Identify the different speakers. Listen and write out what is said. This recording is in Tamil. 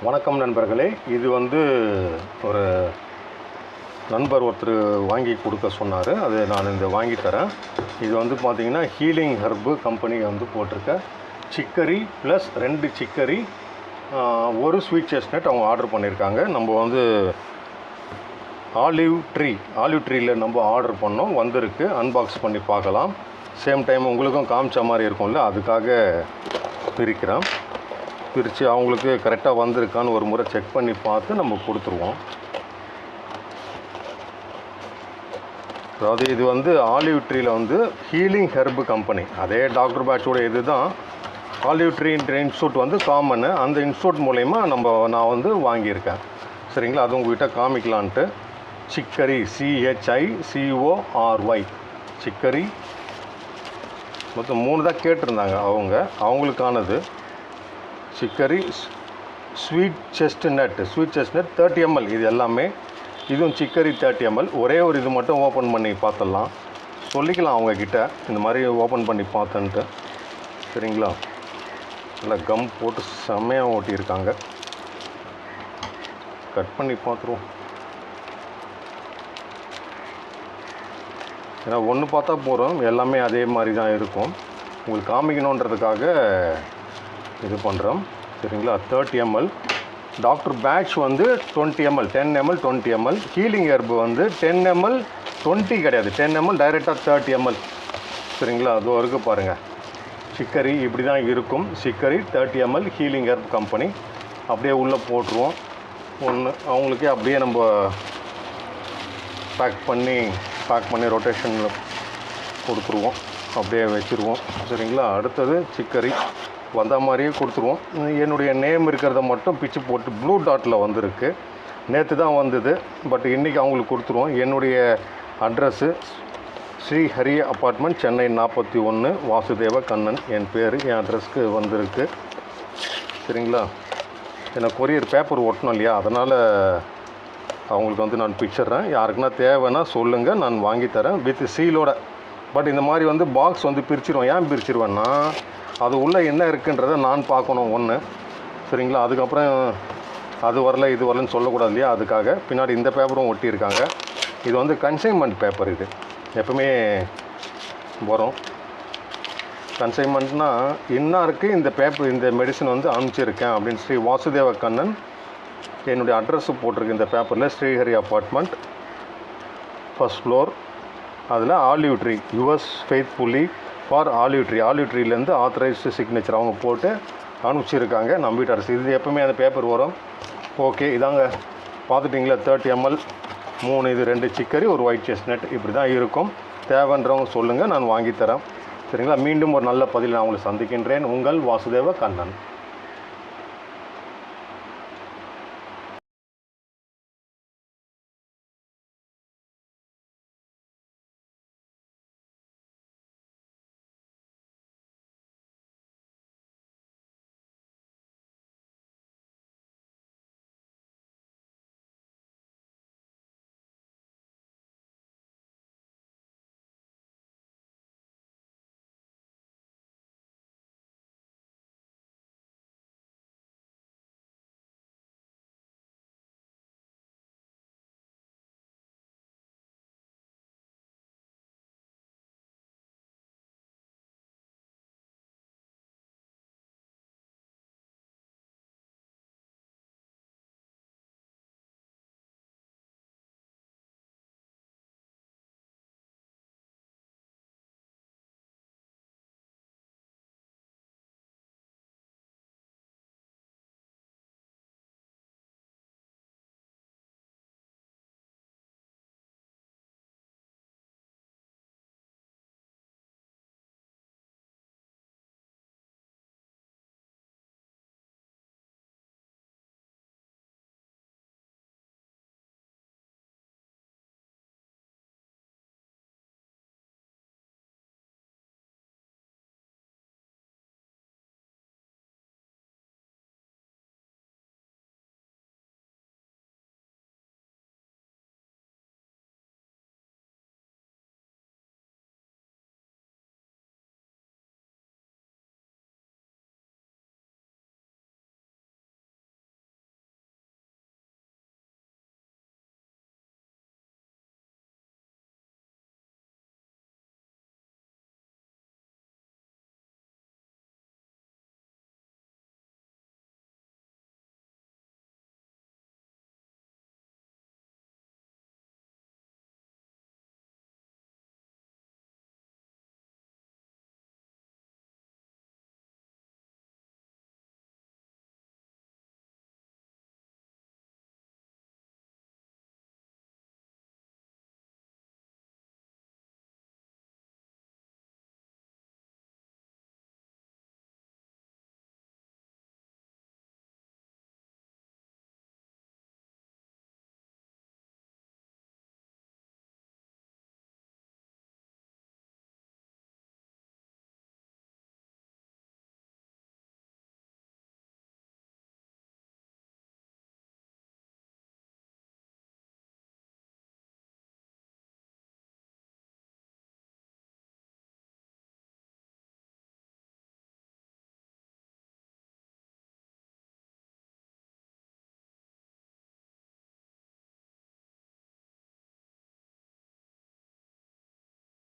Speaker 1: வணக்கம் நண்பர்களே. இது ஒரு நண்பர் ஒருத்தர் வாங்கி கொடுக்க சொன்னார். அது நான் இந்த வாங்கி தரேன். இது பார்த்திங்கன்னா ஹீலிங் ஹெர்பு கம்பெனி போட்டிருக்க சிக்கரி ப்ளஸ் 2 சிக்கரி, ஒரு ஸ்வீட் செஸ்ட்நட் அவங்க ஆர்டர் பண்ணியிருக்காங்க. நம்ம ஆலிவ் ட்ரீயில் நம்ம ஆர்டர் பண்ணோம், வந்திருக்கு. அன்பாக்ஸ் பண்ணி பார்க்கலாம். சேம் டைம் உங்களுக்கும் காமிச்ச மாதிரி இருக்கும்ல, அதுக்காக பிரித்து அவங்களுக்கு கரெக்டாக வந்திருக்கான்னு ஒரு முறை செக் பண்ணி பார்த்து நம்ம கொடுத்துருவோம். அதாவது இது ஆலிவ் ட்ரீயில் ஹீலிங் ஹெர்பு கம்பெனி, அதே டாக்டர் பேட்சோட இது தான். ஆலிவ் ட்ரீன்ற இன்ஸ்டியூட் காமனு. அந்த இன்ஸ்டியூட் மூலயமா நான் வாங்கியிருக்கேன். சரிங்களா, அது உங்கள்கிட்ட காமிக்கலான்ட்டு. Chicory, CHICORY chicory. மொத்தம் 3 தான் கேட்டிருந்தாங்க அவங்களுக்கானது. Chicory sweet chestnut 30 ml. இது எல்லாமே இதுவும் சிக்கரி 30 ml. ஒரே ஒரு இது மட்டும் ஓப்பன் பண்ணி பார்த்துடலாம், சொல்லிக்கலாம் அவங்கக்கிட்ட இந்த மாதிரி ஓப்பன் பண்ணி பார்த்தன்ட்டு. சரிங்களா, நல்லா கம் போட்டு செம்மையாக ஓட்டியிருக்காங்க. கட் பண்ணி பார்த்துருவோம். ஏன்னா ஒன்று பார்த்தா போகிறோம், எல்லாமே அதே மாதிரி தான் இருக்கும். உங்களுக்கு காமிக்கணுன்றதுக்காக இது பண்ணுறோம். சரிங்களா, 30 ml. டாக்டர் பேட்ச் 20 ml, 10 ml 20 ml. Healing herb 10 ml 20 கிடையாது, 10 ml டைரெக்டாக 30 ml. சரிங்களா, அது வரைக்கும் பாருங்கள். சிக்கரி இப்படி தான் இருக்கும். Chicory 30 ml healing herb company. அப்படியே உள்ளே போட்டுருவோம். அவங்களுக்கே அப்படியே நம்ம பேக் பண்ணி ரொட்டேஷனில் கொடுத்துருவோம், அப்படியே வச்சுருவோம். சரிங்களா, அடுத்தது சிக்கரி வந்த மாதிரியே கொடுத்துருவோம். என்னுடைய நேம் இருக்கிறத மட்டும் பிச்சு போட்டு ப்ளூ டாட்டில் வந்திருக்கு. நேற்று தான் வந்தது, பட் இன்றைக்கி அவங்களுக்கு கொடுத்துருவோம். என்னுடைய அட்ரஸ்ஸு ஸ்ரீஹரி அப்பார்ட்மெண்ட், சென்னை 41, வாசுதேவ கண்ணன் என் பேர். என் அட்ரஸ்க்கு வந்திருக்கு. சரிங்களா, எனக்கு கொரியர் பேப்பர் ஒட்டணும் இல்லையா, அதனால் அவங்களுக்கு நான் பிச்சிட்றேன். யாருக்குன்னா தேவைன்னா சொல்லுங்கள், நான் வாங்கித்தரேன் வித் சீலோட. பட் இந்த மாதிரி பாக்ஸ் பிரிச்சிருவேன். ஏன் பிரிச்சிருவேன்னா, அது உள்ளே என்ன இருக்குன்றதை நான் பார்க்கணும் ஒன்று. சரிங்களா, அதுக்கப்புறம் அது வரல இது வரலன்னு சொல்லக்கூடாது இல்லையா, அதுக்காக பின்னாடி இந்த பேப்பரும் ஒட்டியிருக்காங்க. இது கன்சைன்மெண்ட் பேப்பர். இது எப்பவுமே வரும். கன்சைன்மெண்ட்னால் இன்னாருக்கு இந்த பேப்பர், இந்த மெடிசன் அனுப்பிச்சிருக்கேன் அப்படின்னு ஸ்ரீ வாசுதேவ கண்ணன் என்னுடைய அட்ரஸ்ஸு போட்டிருக்கு இந்த பேப்பரில். Srihari apartment, first floor. அதில் olive tree, yours faithfully for olive ட்ரீலேருந்து ஆத்தரைஸ்டு சிக்னேச்சர் அவங்க போட்டு அனுப்பிச்சிருக்காங்க நம்ம வீட்டு அட்ரஸ். இது எப்பவுமே அந்த பேப்பர் வரும். ஓகே, இதாங்க பார்த்துட்டிங்களா, 30 ml 3, இது 2 சிக்கரி, ஒரு ஒயிட் செஸ்ட்நட். இப்படி தான் இருக்கும். தேவைன்றவங்க சொல்லுங்கள், நான் வாங்கித்தரேன். சரிங்களா, மீண்டும் ஒரு நல்ல பதில் நான் உங்களை சந்திக்கின்றேன். உங்கள் வாசுதேவ கண்ணன்.